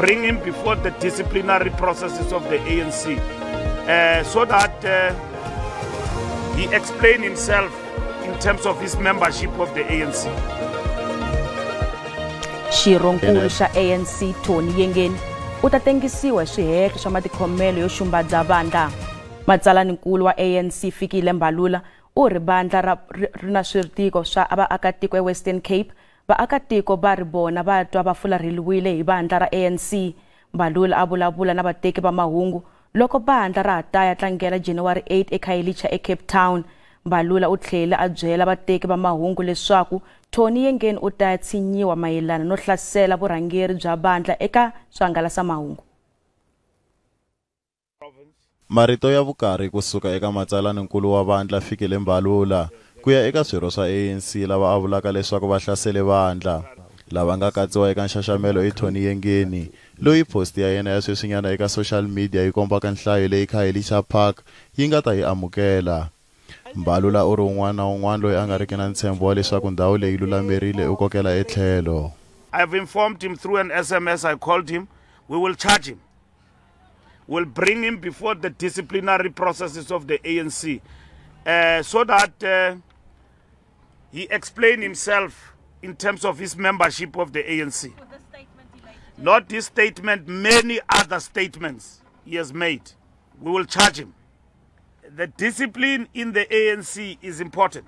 bring him before the disciplinary processes of the ANC so that he explain himself in terms of his membership of the ANC. Xironkulu xa ANC Tony Yengeni u ta tengisiwa swihehlo swa matikhomelo yo xumbadza vandla. Matsalanikulu wa ANC Fikile Mbalula u ri vandla ri na switiko swa vaakatiko eWestern Cape. Vaakatiko va ri bona va twa va fularheliwile hi vandla ra ANC. Mbalula a vulavula na vateki va mahungu loko vandla ra ha ta ya tlangela January 8 eKhayelitsha eCape Town. Mbalula u tlhela a byela vateki va mahungu leswaku Tony Yengeni u ta tshinyiwa mayelana no hlasela vurhangeri bya vandla eka swihangalasamahungu. Marito ya vukarhi kusuka eka matsalaninkulu wa vandla Fikile Mbalula ku ya eka swirho swa ANC lava a vulaka leswaku va hlasele vandla lava nga katsiwa eka nxaxamelo Tony Yengeni loyi post ya yena ya sweswinyana eka social media yi kombaka nhlayo leyi Khayelitsha Park yi nga ta yi amukela. Mbalula u ri un'wana na un'wana loyi a nga riki na ntshembo wa leswaku ndhawu leyi lulamerile u kokela etlhelo. I've informed him through an SMS. I called him. We will charge him. We'll bring him before the disciplinary processes of the ANC so that he explain himself in terms of his membership of the ANC. Not this statement, many other statements he has made. We will charge him. The discipline in the ANC is important.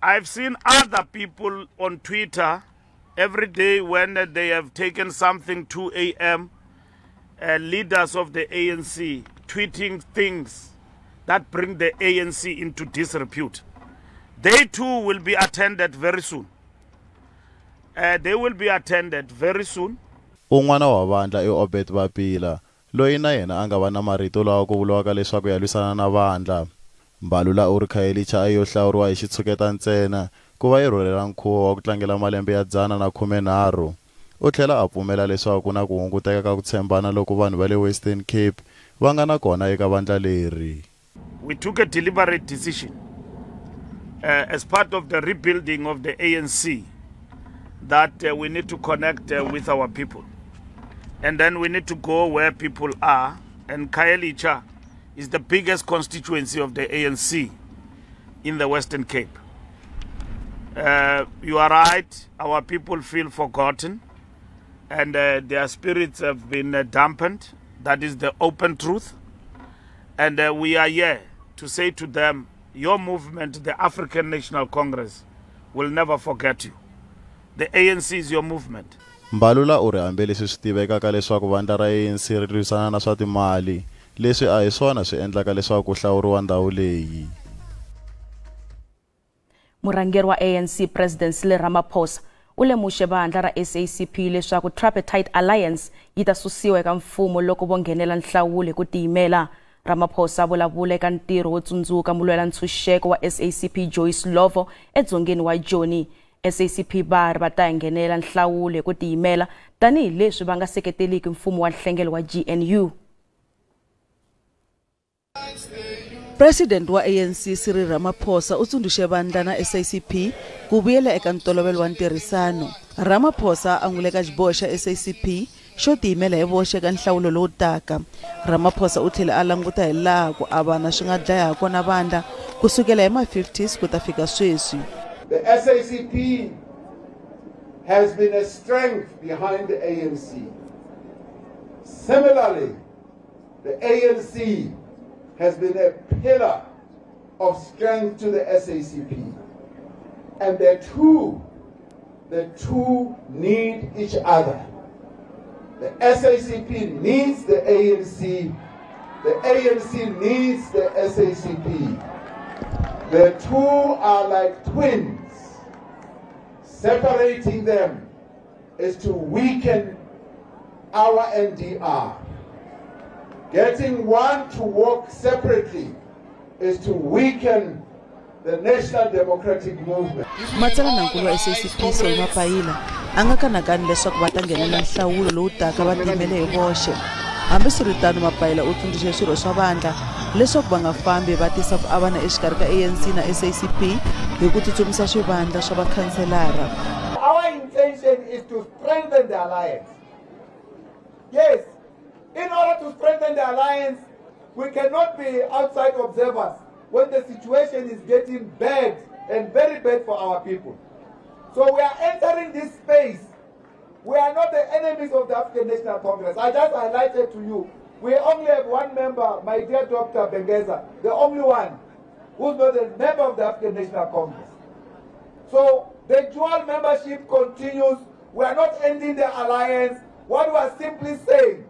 I've seen other people on Twitter every day when they have taken something 2 a.m., leaders of the ANC tweeting things that bring the ANC into disrepute. They too will be attended very soon. They will be attended very soon. Un'wana wa vandla Obed Bapila loyi na yena anga va na marito lawa ku vuliwaka leswaku ya lwisana na vandla. Mbalula u ri Khayelitsha a yo hlawuriwa hi xitshuketa ntsena ku va yi rhurhela nkhuvo wa ku tlangela malembe ya 113. U tlhela a pfumela leswaku ku na ku hunguteka ka ku tshembana loko vanhu va le Western Cape va nga na kona eka vandla leri. We took a deliberate decision as part of the rebuilding of the ANC that we need to connect with our people. And then we need to go where people are. And Khayelitsha is the biggest constituency of the ANC in the Western Cape. You are right, our people feel forgotten and their spirits have been dampened. That is the open truth. And we are here to say to them, your movement, the African National Congress, will never forget you. The ANC is your movement. Mbalula u ri hambi leswi swi tivekaka leswaku vandla ra ANC ri lwisana na swa timali leswi a hi swona swi endlaka leswaku ku hlawuriwa ndhawu leyi. Murhangeri wa ANC President Cyril Ramaphosa u lemuxe vandla ra SACP leswaku Tripartite Alliance yi ta susiwa eka mfumo loko vo nghenela nhlawulo ku tiyimela. Ramaphosa vulavula eka ntirho wo tsundzuka mulwela ntshunxeko wa SACP Joyce Lovo edzongeni wa Joni. SACP va ta nghenela nhlawulo ku tiyimela tanihi leswi va nga seketeliki mfumo wa nhlengelo wa GNU. President wa ANC Cyril Ramaphosa u tsundzuxe vandla na SACP ku vuyela eka ntolovelo wa ntirhisano. Ramaphosa a n'wile ka xiboho xa SACP xo tiyimela hi voxe ka nhlawulo lowu taka. Ramaphosa u tlhela a languta hi laha ku avana swi nga dlaya kona vandla kusukela hi ma-50s ku ta fika sweswi. The SACP has been a strength behind the ANC. Similarly, the ANC has been a pillar of strength to the SACP. And the two need each other. The SACP needs the ANC needs the SACP. The two are like twins. Separating them is to weaken our NDR. Getting one to work separately is to weaken the National Democratic Movement. Matsalanankulu wa SACP Sol Mapayila anga kanakani leswaku va ta nghenela nhlawulo lowu taka va tiyimele hi voxe. Hambiswiritano Mapayila u tsundzuxe swirho swa vandla leswaku va nga fambi va tisa ku avana exikarhi ka ANC na SACP hi ku tsutsumisa swivandla swa vakhanselara. Our intention is to strengthen the alliance to strengthen the alliance, we cannot be outside observers when the situation is getting bad and very bad for our people. So we are entering this space. We are not the enemies of the African National Congress. I just highlighted to you, we only have one member, my dear Dr. Bengeza, the only one who's not a member of the African National Congress. So the dual membership continues. We are not ending the alliance. What we are simply saying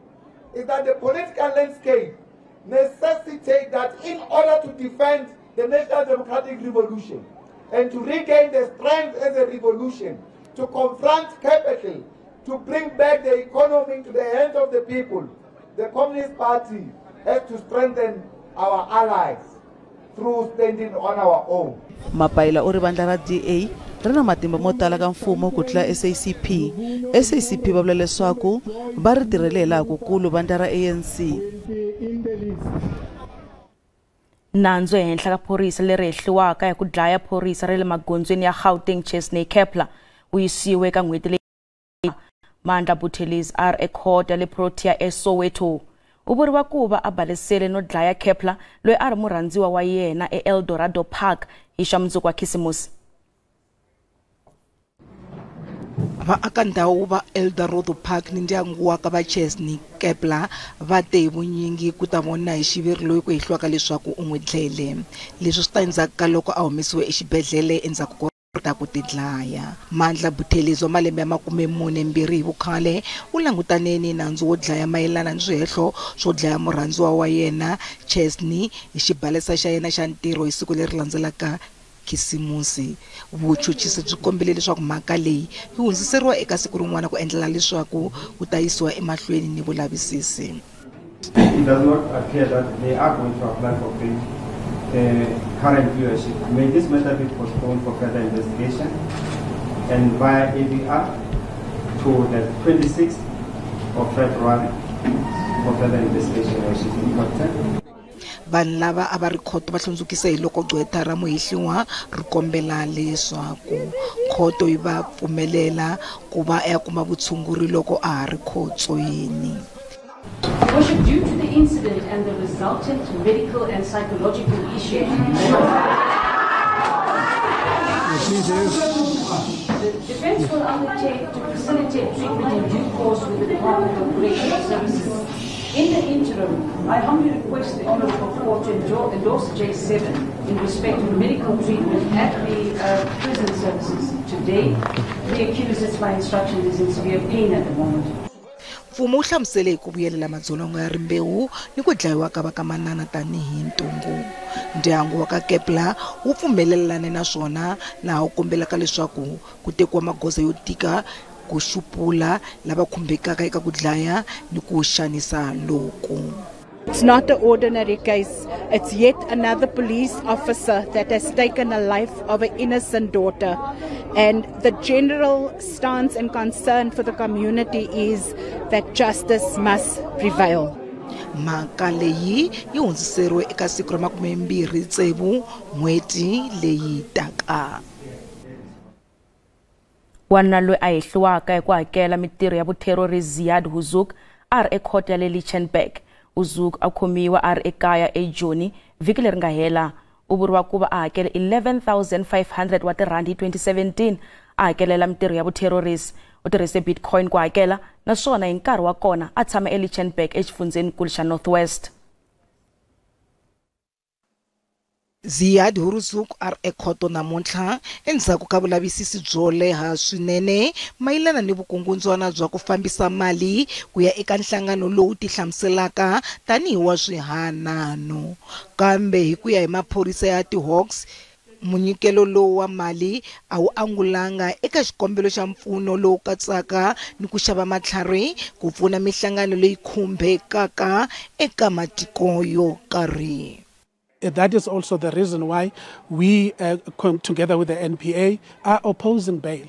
is that the political landscape necessitates that in order to defend the National Democratic Revolution and to regain the strength as a revolution, to confront capital, to bring back the economy to the hands of the people, the Communist Party has to strengthen our allies through standing on our own. Mapaila uri bandla ra DA rina matimba mo tala ka mfumo ku tlula SACP. SACP va vula leswaku va ri tirhelela kukulu bandla ra ANC. Nandzu ehenhla ka phorisa leri hehliwaka hi ku dlaya phorisa ra le magondzweni ya Gauteng Chesney Kepler u yisiwe ka n'hweti leyi. Mandla Buthelezi a ri ekhoto ya le Protea eSoweto. U vuriwa ku va a balesele no dlaya Kepler loyi a ri murhandziwa wa yena eEldorado Park hi xamundzuku wa khisimusi. Vaaka ndhawu va Eldorado Park ni ndyangu wa ka va Chesney Kepler va te hi vunyingi ku ta vona hi xiviri loyi ku hehliwaka leswaku u n'wi dlele. Leswi swi ta endzhaku ka loko a humesiwe exibedhlele endzhaku ta ku tidlaya. Mandla Buthelezi wa malembe ya 42 hi vukhale u langutaneni nandzu wo dlaya mayelana ni swihehlo swo dlaya murhandziwa wa yena Chesney hi xibalesa xa yena xa ntirho hi siku leri landzelaka khisimusi. Vuchuchisi byi kombile leswaku mhaka leyi yi hundziseriwa eka siku rin'wana ku endlela leswaku u ta yisiwa emahlweni ni vulavisisi. It does not appear that they are going to apply for bail. Current viewership. May this matter be postponed for further investigation and via ADR to the 26th of February for further investigation which is important. Vanhu lava a va ri khoto va hlundzukise hi loko gqweta ra muhehliwa ri kombela leswaku khoto yi va pfumelela ku va ya kuma vutshunguri loko a ha ri khotsoyini. Worship, due to the incident and the resultant medical and psychological issues, the defense will undertake to facilitate treatment in due course with the Department of Correctional Services. In the interim, I humbly request the Honourable Court to endorse J7 in respect of medical treatment at the prison services. Today, the accused, it's my instruction, is in severe pain at the moment. Mfumo wu hlamusele ku vuyelela madzolonga ya rimbewu ni ku dlayiwa ka vakamanana tanihi ntungu. Ndyangu wa ka Kepler wu pfumelelane na swona laha wu kombelaka leswaku ku tekiwa magoza yo tika ku xupula lava khumbekaka eka ku dlaya ni ku xanisa loku. It's not an ordinary case. It's yet another police officer that has taken a life of an innocent daughter. And the general stance and concern for the community is that justice must prevail. Mhaka leyi yi hundziseriwe eka siku ra 23 n'hweti leyi taka. Wanuna loyi a hehliwaka hi ku hakela mitirho ya vuterrori Ziad Huzouk a ri ekhoto ya le Lichtenburg. Huzouk a khomiwa a ri ekaya eJoni vhiki leri nga hela. U vuriwa ku va a hakela 11,500 wa tirhandi hi 2017 a hakelela mitirho ya vuterrorisi. U tirhise Bitcoin ku hakela naswona hi nkarhi wa kona a tshama eLichtenburg exifundzeninkulu xa Northwest. Ziad Huzouk a ri ekhoto namuntlha endzhaku ka vulavisisi byo leha swinene mayelana ni vukungundzwana bya ku fambisa mali ku ya eka nhlangano lowu tihlamuselaka tanihi wa swihanano. Kambe hi ku ya hi maphorisa ya tiHawks, munyikelo lowu wa mali a wu angulanga eka xikombelo xa mpfuno lowu katsaka ni ku xava matlhari ku pfuna mihlangano leyi khumbekaka eka matiko yo karhi. that is also the reason why we, together with the NPA, are opposing bail.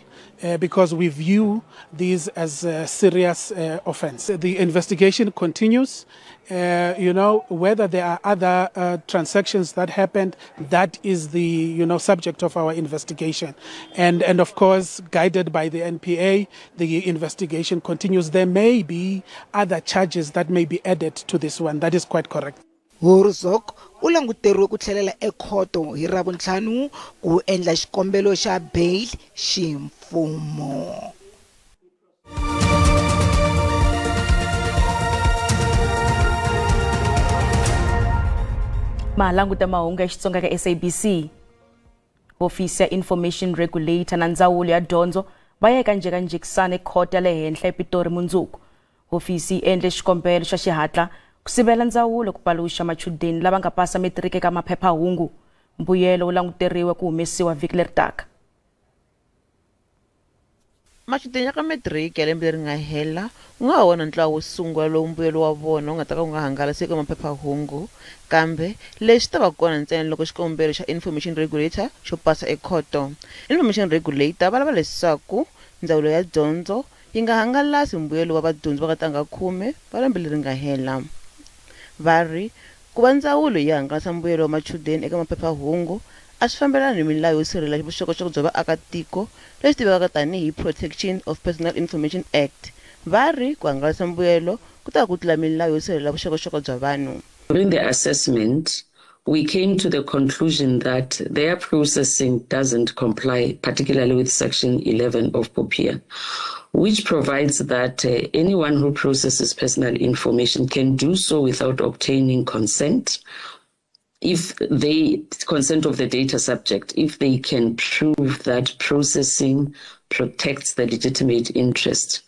Because we view these as a serious offense. The investigation continues. Whether there are other transactions that happened, that is the subject of our investigation. And of course, guided by the NPA, the investigation continues. There may be other charges that may be added to this one. That is quite correct. Horzok u languteriwe ku tlhelela ekhoto hi Ravuntlhanu ku endla xikombelo xa bail ximfumo. Malanguta mahungu ya Xitsonga ka SABC. Hofisi ya Information Regulator na Ndzawulo ya Dyondzo va ya eka njhekanjhekisano ekhoto ya le henhla ePitori mundzuku. Hofisi endle xikombelo xa xihatla ku sivela ndzawulo ku paluxa machudeni lava nga pasa metiriki eka maphephahungu. Mbuyelo wu languteriwe ku humesiwa vhiki leri taka. Machudeni ya ka metiriki ya lembe leri nga hela u nga wona ntlawa wo sungula lowu mbuyelo wa vona u nga ta ka u nga hangalasi eka maphephahungu, kambe leswi ta va kona ntsena loko xikombelo xa Information Regulator xo pasa ekhoto. Information Regulator va lava leswaku ndzawulo ya dyondzo yi nga hangalasi mbuyelo wa vadyondzi va ka tanga 10 va lembe leri nga hela. Vari ku va ndzawulo yi hangalasa mbuyelo wa machudeni eka maphephahungu a swi fambelani ni milawu yo sirhelela vuxokoxoko bya vaakatiko leswi tivekaka tanihi Protection of Personal Information Act. Vari ku hangalasa mbuyelo ku ta ku tlula milawu yo sirhelela vuxokoxoko bya vanhu. During the assessment, we came to the conclusion that their processing doesn't comply, particularly with Section 11 of POPIA, which provides that anyone who processes personal information can do so without obtaining consent. If they consent of the data subject, if they can prove that processing protects the legitimate interest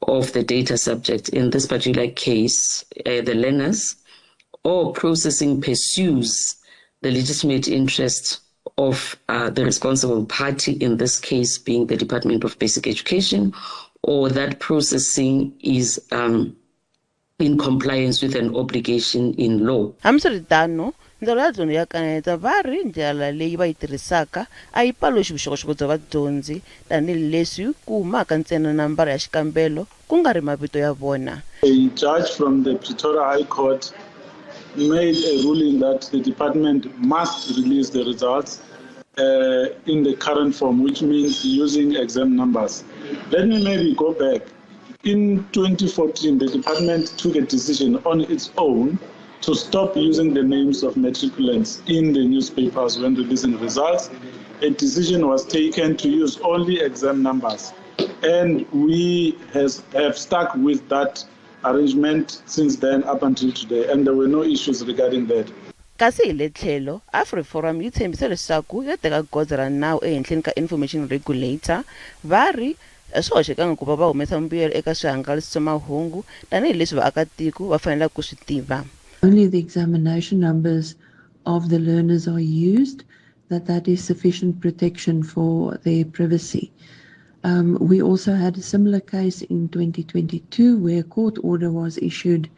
of the data subject, in this particular case, the learners, or processing pursues the legitimate interest of the responsible party, in this case being the Department of Basic Education, or that processing is in compliance with an obligation in law. Ndzawulo ya dyondzo ya kaneta va ri ndlela leyi va yi tirhisaka a yi paluxi vuxokoxoko bya vadyondzi tanihileswi ku humaka ntsena nambara ya xikambelo ku nga ri mavito ya vona. A judge from the Pretoria High Court made a ruling that the department must release the results in the current form, which means using exam numbers. Let me maybe go back. In 2014, the department took a decision on its own to stop using the names of matriculants in the newspapers when releasing results. A decision was taken to use only exam numbers. And we have stuck with that arrangement since then up until today, and there were no issues regarding that. Kasi hi le tlhelo AfriForum yi tshembise leswaku ya teka goza ra nawu ehenhleni ka Information Regulator. Va ri swi hoxekanga ku va humesa mbuyelo eka swihangalasi swa mahungu tanihileswi vaakatiko va faneleke ku swi tiva. Only the examination numbers of the learners are used, that is sufficient protection for their privacy. We also had a similar case in 2022 where a court order was issued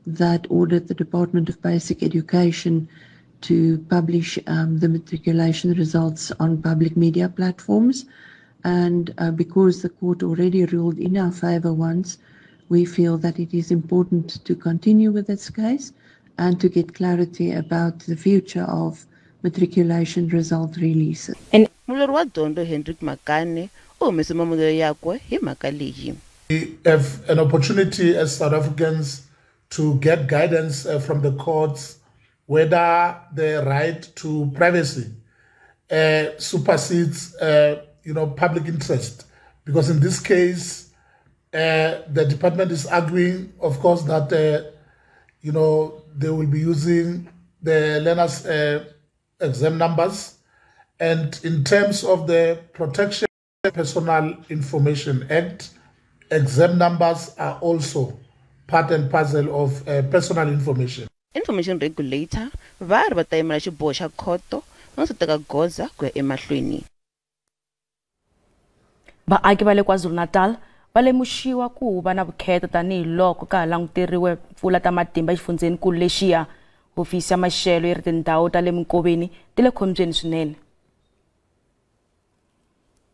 that ordered the Department of Basic Education to publish the matriculation results on public media platforms. And because the court already ruled in our favor once, we feel that it is important to continue with this case and to get clarity about the future of matriculation result releases. Mulori wa Dyondzo Hendrik Makane u humese mamulelo yakwe hi mhaka leyi. We have an opportunity as South Africans to get guidance from the courts whether the right to privacy supersedes public interest, because in this case the department is arguing, of course, that they will be using the learners' exam numbers, and in terms of the Protection of Personal Information Act, exam numbers are also part and parcel of personal information. Information Regulator va ri va ta yimela xiboho xa khoto no se teka goza ku ya emahlweni. Vaaki va le KwaZulu-Natal va lemuxiwa ku va na vukheta tanihiloko ka ha languteriwe mpfula ta matimba exifundzeninkulu lexiya. hofisi ya maxelo yi ri tindhawu ta le minkoveni ti le khombyeni swinene.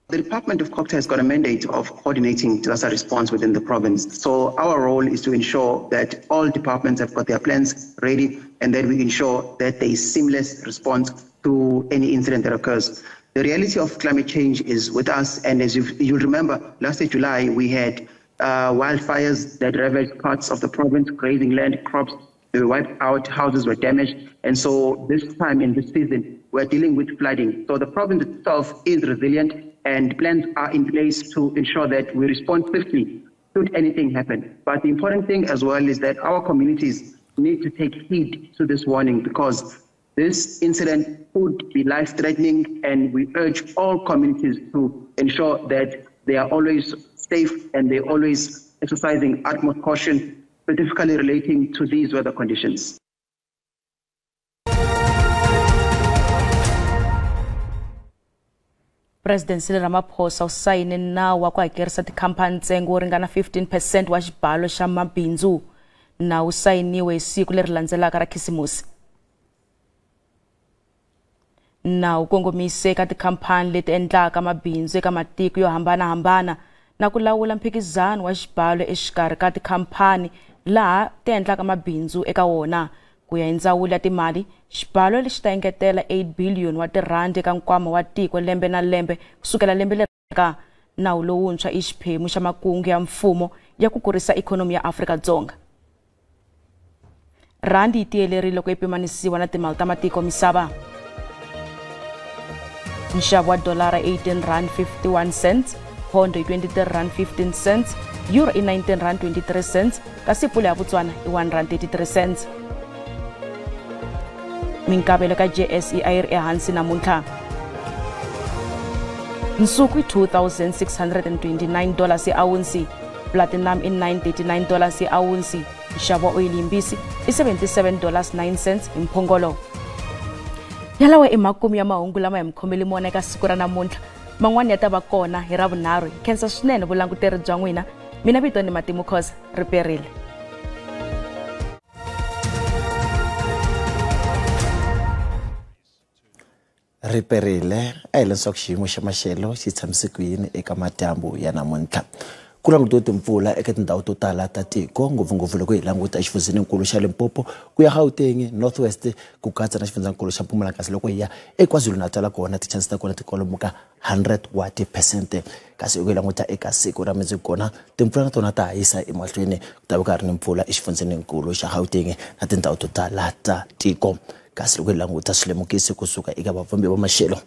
The Department of COGTA has got a mandate of coordinating disaster response within the province. So our role is to ensure that all departments have got their plans ready and that we ensure that there is seamless response to any incident that occurs. The reality of climate change is with us, and as you'll remember, last July we had wildfires that ravaged parts of the province, grazing land, crops, they were wiped out, houses were damaged, and so this time in this season we're dealing with flooding. So the province itself is resilient, and plans are in place to ensure that we respond swiftly should anything happen. But the important thing as well is that our communities need to take heed to this warning, because this incident could be life-threatening, and we urge all communities to ensure that they are always safe and they're always exercising utmost caution, specifically relating to these weather conditions. President Cyril Ramaphosa usayine nawu wa ku hakerisa tikhampani ntsengo wo ringana 15% wa xibalo xa mabindzu. Nawu usayiniwe hi siku leri landzelaka ra Khisimusi. Nawu kongomise eka tikhampani leti endlaka mabindzu eka matiko yo hambanahambana na ku lawula mphikizano wa xibalo exikarhi ka tikhampani laha ti endlaka mabindzu eka wona. Ku ya hi ndzawulo ya timali, xibalo lexi ta engetela 8 billion wa tirhandi eka nkwama wa tiko lembe na lembe kusukela lembe leri. Nawu lowuntshwa i xiphemu xa makungu ya mfumo ya ku kurisa ikhonomi ya Afrika-Dzonga. Randi yi tiyelerile loko yi pimanisiwa na timali ta matiko misava. Nxavo wa dolara 18 rand 51 cents, pondo i 23 rand 15 cents, euro i 19 rand 23 cents, kasi pula ya Botswana i 1 rand 33 cents. Minkavelo ka JSE a yi ri ehansi namuntlha. Nsuku i $2,629 hi awunsi, platinum i $939 hi awunsi, nxavo wa oyili yimbisi i $77.09 hi mphongolo. Yalawa i makumu ya mahungu lama hi mkhomeli mona eka siku ra namuntlha. Man'wani ya ta va kona hi Ravunharhu. Khensa swinene vulanguteri bya n'wina. Mina vito ni Matimu Khoza, riperile. Riperile a hi leswaku xiyimo xa maxelo xi tshamise ku yini eka madyambu ya namuntlha. Ku langutiwe timpfula eka tindhawu to tala ta tiko, ngopfungopfu loko hi languta exifundzeninkulu xa Limpopo ku ya Gauteng, Northwest ku katsa na xifundzeninkulu xa Mpumalanga, kasi loko hi ya eKwaZulu-Natal kona tichances ta kona ti kwalomu ka 100%. Kasi loko hi languta eka siku ra mundzuku kona timpfula na tona ta hisa emahlweni, ku ta va ka ri ni mpfula exifundzeninkulu xa Gauteng na tindhawu to tala ta tiko. Kasi loko hi languta swilemukisi kusuka eka vafambi va maxelo,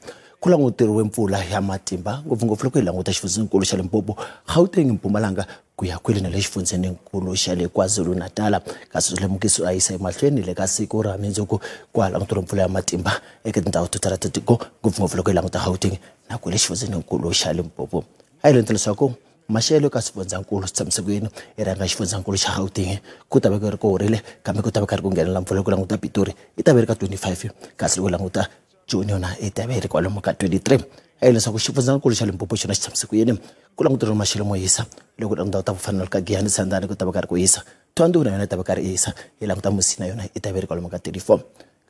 ku languteriwe mpfula ya matimba ngopfungopfu loko hi languta xifundzeninkulu xa Limpopo, Gauteng, Mpumalanga ku ya kwele na le xifundzeninkulu xa le KwaZulu-Natal. Kasi swilemukisi a yisa emahlweni le ka siku ra mundzuku ku languteriwe mpfula ya matimba eka tindhawu to tala ta tiko, ngopfungopfu loko hi languta Gauteng na ku le xifundzeninkulu xa Limpopo. A hi lento leswaku maxelo ka swifundzeninkulu swi tshamise ku yini i rhanga xifundzeninkulu xa Gauteng ku ta va ku ri ko horile, kambe ku ta va karhi ku nghenelela mpfula. Ku languta Pitori i ta va ri ka 25, kasi loko languta Joni yona i ta va ri kwalomu ka 23. A hi leswaku xifundzeninkulu xa Limpopo xona xi tshamise ku yini ku languteriwe maxelo mo hisa. Loko languta ta kufanele ka Giyani Sandane ku ta va karhi ku hisa, Thohoyandou na yona ta va karhi hisa, hi languta Musina yona i ta va ri kwalomu ka 34.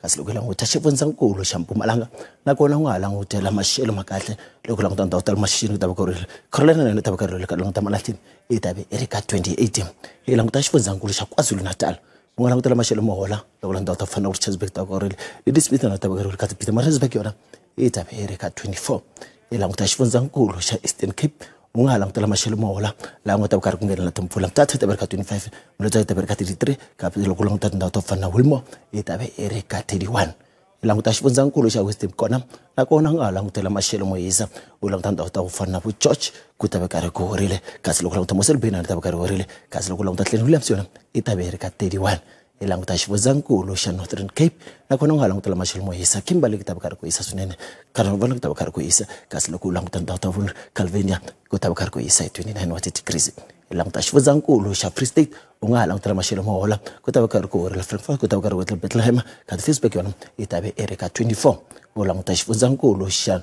Kasi loko languta xifundzeninkulu xa Mpumalanga nakona nga langutela maxelo ma kahle, loko languta ndhawu ta Mashini ku ta va ku rile, Carolina na yona ta va karhi ka languta Malahleni i ta va ri ka 28. Hi languta xifundzeninkulu xa KwaZulu-Natal ku nga langutela maxelo mo hola, loko ndhawu ta fana ku Richardsburg ta va ku rile, Ladysmith na ta va karhi ka Pietermaritzburg yona i ta va ri ka 24. Hi languta xifundzeninkulu xa Eastern Cape u nga langutela maxelo mo hola laha nga ta va karhi ku nghenelela timpfula, Mthatha ta va ri ka 25, Mlotsa ta va ri ka 33, kambe loko languta tindhawu to fana na Wilmore i ta va ri ka 31. Hi languta xifundzeninkulu xa Western kona nakona nga langutela maxelo mo hisa, u languta ndhawu ta ku fana na George ku ta va karhi ku horile, kasi loko languta Mossel Bay na ta va karhi horile, kasi loko languta Glen Williams yona i ta va ri ka 31. Hi languta xifundzeninkulu xa Northern Cape nakona nga langutela maxelo mo hisa, Kimberley ku ta va karhi ku hisa swinene, Carnival ku ta va karhi ku hisa, kasi loko u languta ndhawu ta Calvinia ku ta va karhi ku hisa hi 29 wa degrees. Hi languta xifundzeninkulu xa Free State u nga langutela maxelo mo hola ku ta va karhi ku horile, Frankfurt ku ta va karhi ku Bethlehem, kasi Ficksburg yona i ta va ri ka 24. U languta xifundzeninkulu xa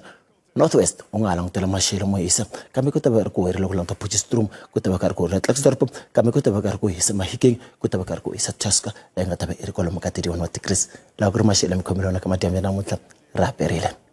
Northwest u nga langutela maxelo mo hisa kambe ku ta va ri ku herile ku languta Potchefstroom ku ta va karhi ku herile Klerksdorp kambe ku ta va karhi ku hisa Mahikeng ku ta va karhi ku hisa Tusker leyi nga ta va iri kwalomu ka 31 wa degrees laha ku ri maxelo mi khomelana ka madyambu ya namuntlha ra perile